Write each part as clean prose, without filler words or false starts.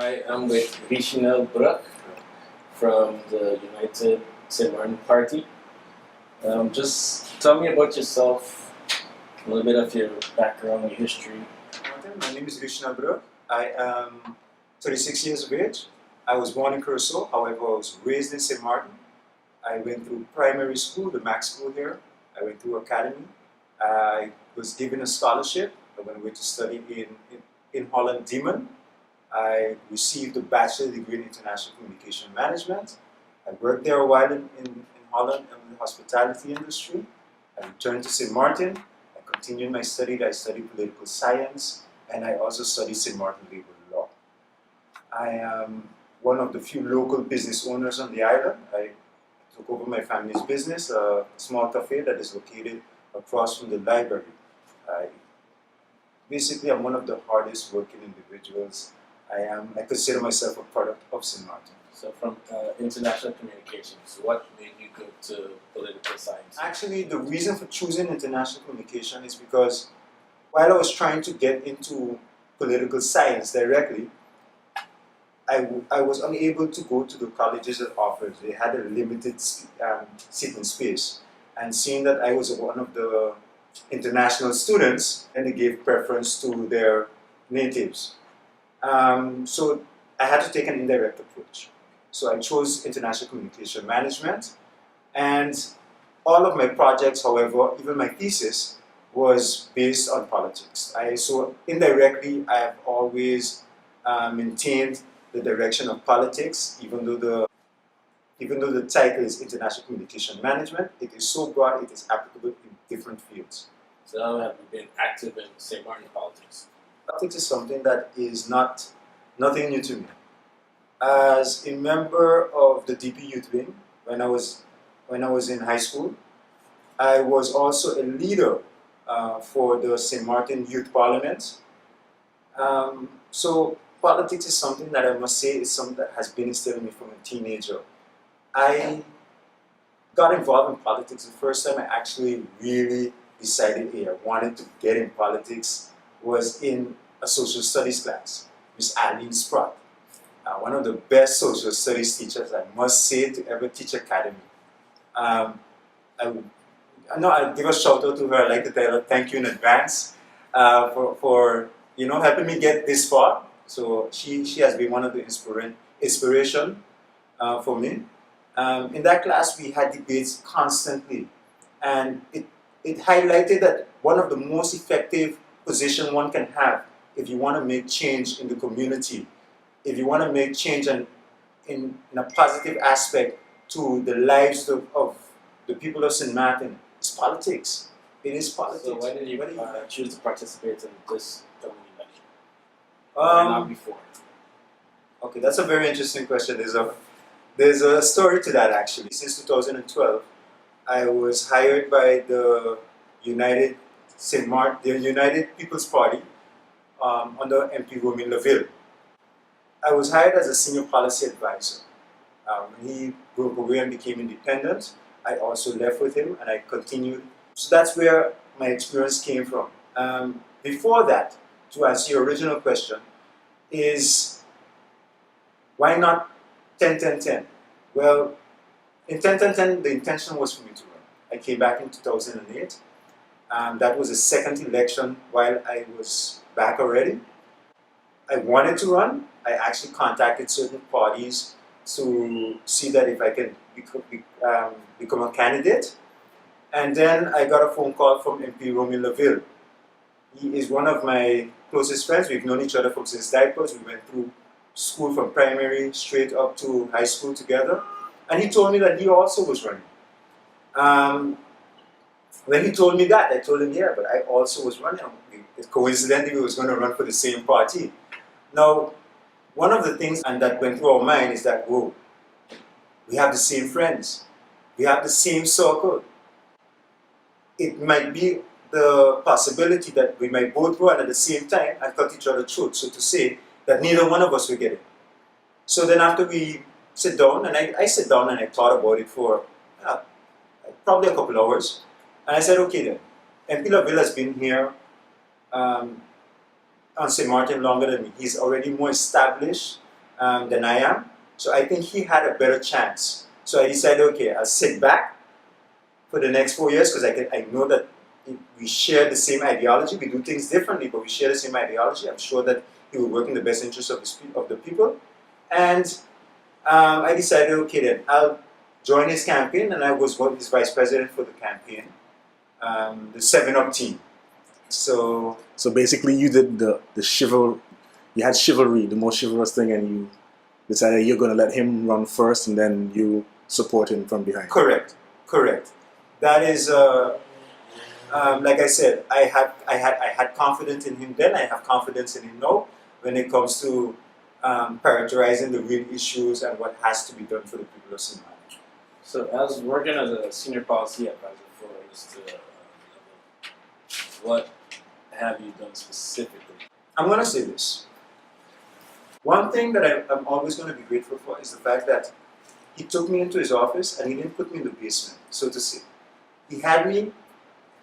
I am with Richinel Brug from the United St. Maarten Party. Just tell me about yourself, a little bit of your background, your history. Maarten, my name is Richinel Brug. I am 36 years of age. I was born in Curacao, however I was raised in St. Maarten. I went through primary school, the Max school here. I went through academy. I was given a scholarship. I went away to study in Holland, Diemen. I received a bachelor's degree in international communication management. I worked there a while in Holland in the hospitality industry. I returned to St. Maarten. I continued my study. I studied political science, and I also studied St. Maarten labor law. I am one of the few local business owners on the island. I took over my family's business, a small cafe that is located across from the library. Basically, I'm one of the hardest working individuals. I consider myself a product of St. Maarten. So from international communications, what made you go to political science? Actually, the reason for choosing international communication is because while I was trying to get into political science directly, I was unable to go to the colleges that offered. They had a limited seating space. And seeing that I was one of the international students, and they gave preference to their natives. So I had to take an indirect approach. So I chose international communication management, and all of my projects, however, even my thesis, was based on politics. So indirectly, I have always maintained the direction of politics, even though the title is international communication management. It is so broad, it is applicable in different fields. So how have you been active in St. Maarten politics? Politics is something that is nothing new to me. As a member of the DP Youth Wing, when I was in high school, I was also a leader for the St. Maarten Youth Parliament. So politics is something that I must say is something that has been instilled in me from a teenager. I got involved in politics the first time I actually really decided, hey, I wanted to get in politics was in a social studies class. Miss Aline Spratt, one of the best social studies teachers, I must say, to ever teach academy. I'll give a shout out to her. I'd like to tell her thank you in advance for helping me get this far. So she has been one of the inspiration for me. In that class, we had debates constantly, and it highlighted that one of the most effective position one can have if you want to make change in the community, if you want to make change in a positive aspect to the lives of the people of St. Maarten, it's politics. It is politics. So why did you choose to participate in this coming election? Not before. Okay, that's a very interesting question. There's a story to that actually. Since 2012, I was hired by the United People's Party under MP Romain Laville. I was hired as a senior policy advisor. When he broke away and became independent, I also left with him and I continued. So that's where my experience came from. Before that, to answer your original question, is why not 10-10-10? Well, in 10-10-10, the intention was for me to run. I came back in 2008. That was the second election while I was back already. I wanted to run. I actually contacted certain parties to see that if I can become a candidate. And then I got a phone call from MP Romain Laville. He is one of my closest friends. We've known each other from since diapers. We went through school from primary straight up to high school together. And he told me that he also was running. When he told me that, I told him, yeah, but I also was running. Coincidentally, we was going to run for the same party. Now, one of the things that went through our mind is that, whoa, we have the same friends. We have the same circle. It might be the possibility that we might both run at the same time and cut each other throat, so to say, that neither one of us will get it. So then after we sit down, and I sit down and I thought about it for probably a couple hours, and I said, okay then, MP Laville has been here on St. Maarten longer than me. He's already more established than I am. So I think he had a better chance. So I decided, okay, I'll sit back for the next 4 years because I know that we share the same ideology. We do things differently, but we share the same ideology. I'm sure that he will work in the best interest of the people. And I decided, okay, then I'll join his campaign, and I was his vice president for the campaign, the 7-Up team. So basically, you did the you had chivalry, the most chivalrous thing, and you decided you're going to let him run first, and then you support him from behind. correct. That is, like I said, I had confidence in him then. I have confidence in him now when it comes to characterizing the real issues and what has to be done for the people of St. Maarten. So, as working as a senior policy advisor for this level, what have you done specifically? I'm going to say this. One thing that I'm always going to be grateful for is the fact that he took me into his office and he didn't put me in the basement, so to say. He had me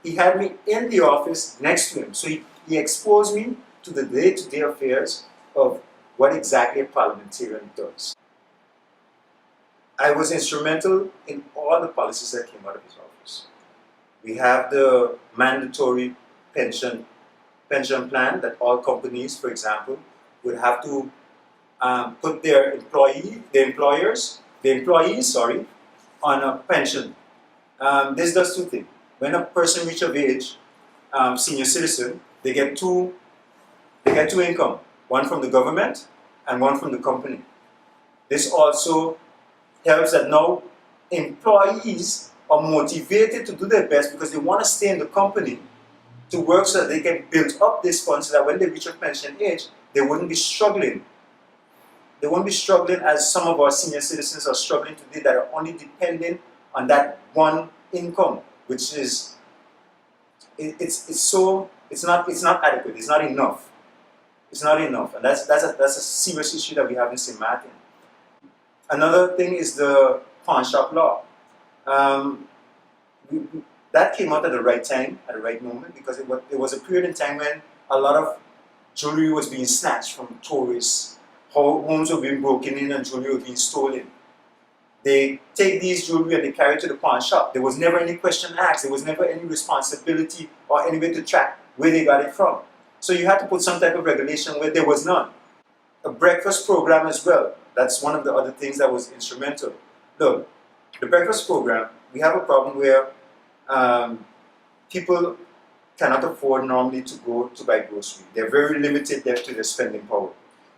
in the office next to him. So he exposed me to the day-to-day affairs of what exactly a parliamentarian does. I was instrumental in all the policies that came out of his office. We have the mandatory pension plan that all companies, for example, would have to put their employees, on a pension. This does two things. When a person reaches of age, senior citizen, they get two income, one from the government and one from the company. This also helps that now employees are motivated to do their best because they want to stay in the company to work so that they can build up this fund so that when they reach a pension age, they wouldn't be struggling. They won't be struggling as some of our senior citizens are struggling today that are only dependent on that one income, which is it's not adequate. It's not enough. It's not enough, and that's a serious issue that we have in St. Maarten. Another thing is the pawn shop law. That came out at the right time, at the right moment, because it was a period in time when a lot of jewelry was being snatched from tourists. Homes were being broken in and jewelry was being stolen. They take these jewelry and they carry it to the pawn shop. There was never any question asked. There was never any responsibility or any way to track where they got it from. So you had to put some type of regulation where there was none. A breakfast program as well. That's one of the other things that was instrumental. Look, the breakfast program, we have a problem where people cannot afford normally to go to buy groceries. They're very limited to their spending power.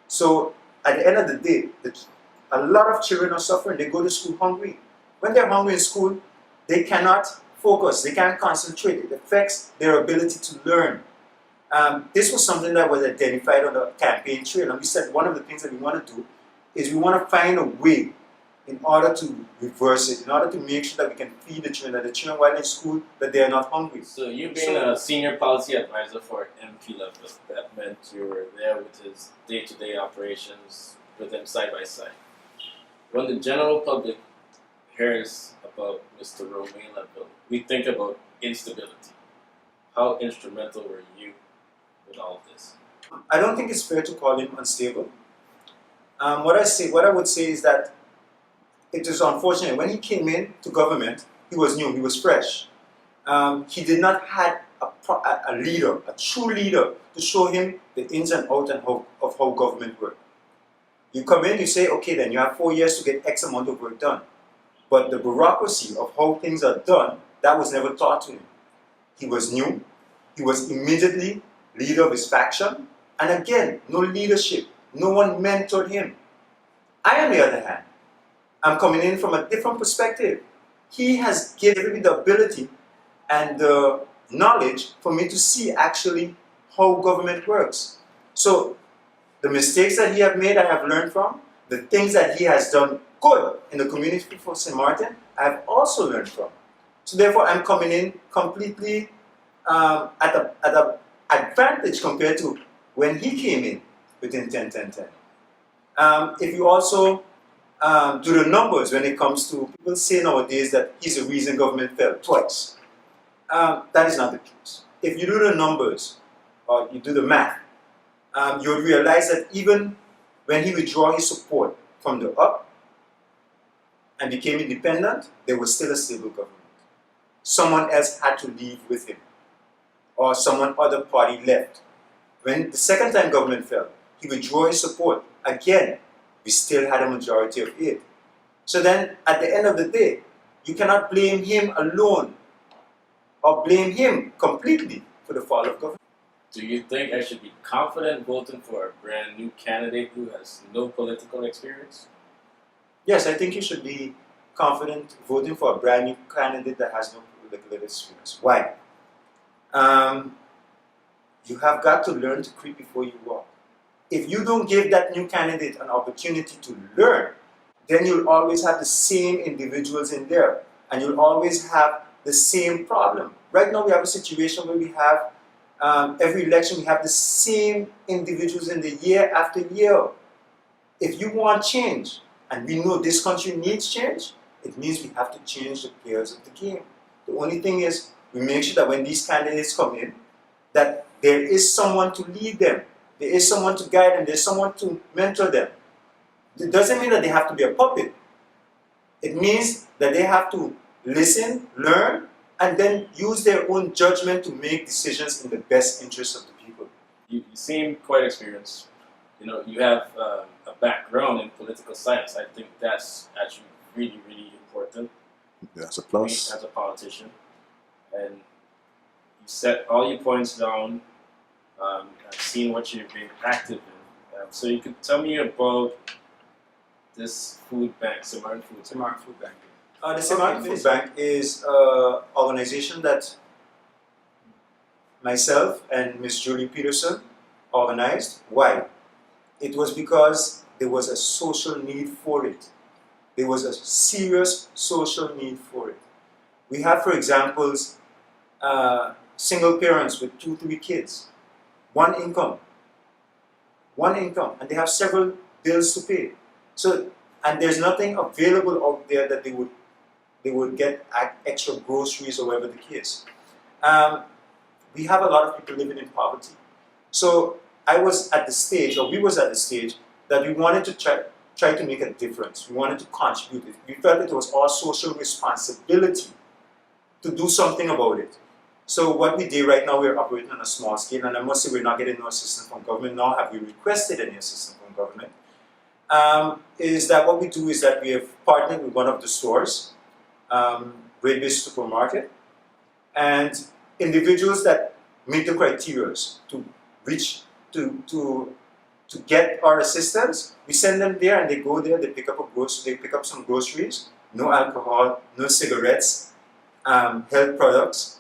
So at the end of the day, a lot of children are suffering. They go to school hungry. When they're hungry in school, they cannot focus. They can't concentrate. It affects their ability to learn. This was something that was identified on the campaign trail, and we said one of the things that we want to do is we want to find a way in order to reverse it, in order to make sure that we can feed the children, that the children while in school, that they are not hungry. So you being a senior policy advisor for MP level, that meant you were there with his day-to-day operations with him side by side. When the general public hears about Mr. Romain Level, we think about instability. How instrumental were you with all of this? I don't think it's fair to call him unstable. What I would say is that it is unfortunate. When he came in to government, he was new, he was fresh. He did not have a leader, a true leader, to show him the ins and outs of how government works. You come in, you say, okay, then you have 4 years to get X amount of work done. But the bureaucracy of how things are done, that was never taught to him. He was new. He was immediately leader of his faction. And again, no leadership. No one mentored him. I, on the other hand, I'm coming in from a different perspective. He has given me the ability and the knowledge for me to see actually how government works. So the mistakes that he has made, I have learned from. The things that he has done good in the community for St. Maarten, I have also learned from. So therefore, I'm coming in completely at an advantage compared to when he came in within 10-10-10. If you also do the numbers when it comes to people say nowadays that he's the reason government fell twice. That is not the case. If you do the numbers or you do the math, you'll realize that even when he withdrew his support from the up and became independent, there was still a stable government. Someone else had to leave with him, or someone other party left. When the second time government fell, he withdrew his support. Again, we still had a majority of it. So then, at the end of the day, you cannot blame him alone or blame him completely for the fall of government. Do you think I should be confident voting for a brand new candidate who has no political experience? Yes, I think you should be confident voting for a brand new candidate that has no political experience. Why? You have got to learn to creep before you walk. If you don't give that new candidate an opportunity to learn, then you'll always have the same individuals in there, and you'll always have the same problem. Right now we have a situation where we have every election we have the same individuals in the year after year. If you want change, and we know this country needs change, it means we have to change the players of the game. The only thing is, we make sure that when these candidates come in, that there is someone to lead them, there is someone to guide them, there's someone to mentor them. It doesn't mean that they have to be a puppet. It means that they have to listen, learn, and then use their own judgment to make decisions in the best interest of the people. You seem quite experienced. You know, you have a background in political science. I think that's actually really, really important. That's a Me plus. as a politician. And you set all your points down. I've seen what you've been active in. So you could tell me about this food bank, Samartan Food. Maarten Food Bank. The Maarten Food Bank is an organization that myself and Miss Julie Peterson organized. Why? It was because there was a social need for it. There was a serious social need for it. We have, for examples, single parents with 2-3 kids, one income, and they have several bills to pay. So, and there's nothing available out there that they would get extra groceries or whatever the case. We have a lot of people living in poverty. So I was at the stage, or we was at the stage, that we wanted to try to make a difference. We wanted to contribute. We felt it was our social responsibility to do something about it. So what we did right now, we're operating on a small scale, and I must say we're not getting no assistance from government, nor have we requested any assistance from government. Is that what we do is that we have partnered with one of the stores, Grade-Based Supermarket, and individuals that meet the criteria to reach to get our assistance. We send them there, and they go there. They pick up some groceries, no alcohol, no cigarettes, health products.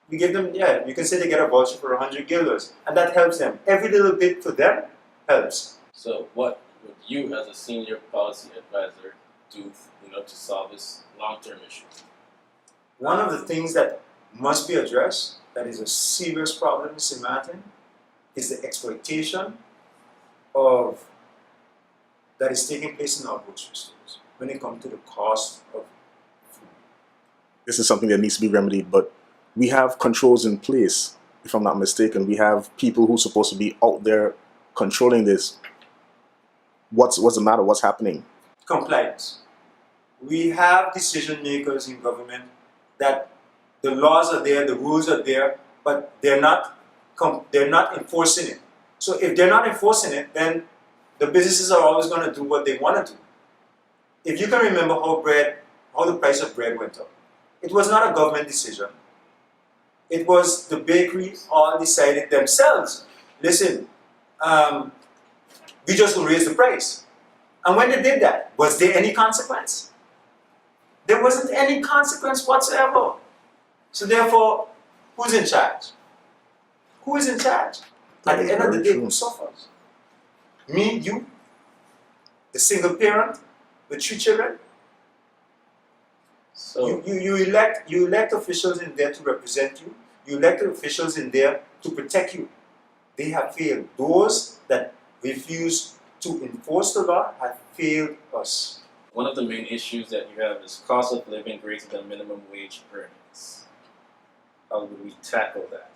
We give them, you can say they get a voucher for $100, and that helps them. Every little bit for them helps. So what would you, as a senior policy advisor, do, to solve this long-term issue? One of the things that must be addressed, that is a serious problem in St. Maarten, is the exploitation that is taking place in our grocery stores when it comes to the cost of food. This is something that needs to be remedied, but we have controls in place, if I'm not mistaken. We have people who are supposed to be out there controlling this. What's the matter? What's happening? Compliance. We have decision makers in government that the laws are there, the rules are there, but they're not enforcing it. So if they're not enforcing it, then the businesses are always going to do what they want to do. If you can remember how the price of bread went up, it was not a government decision. It was the bakeries all decided themselves. Listen, we just will raise the price. And when they did that, was there any consequence? There wasn't any consequence whatsoever. So therefore, who's in charge? Who is in charge? At the end of the day, who suffers? Me, you, the single parent with 3 children? So You elect officials in there to represent you. You elect officials in there to protect you. They have failed. Those that refuse to enforce the law have failed us. one of the main issues that you have is cost of living greater than minimum wage earnings. How would we tackle that?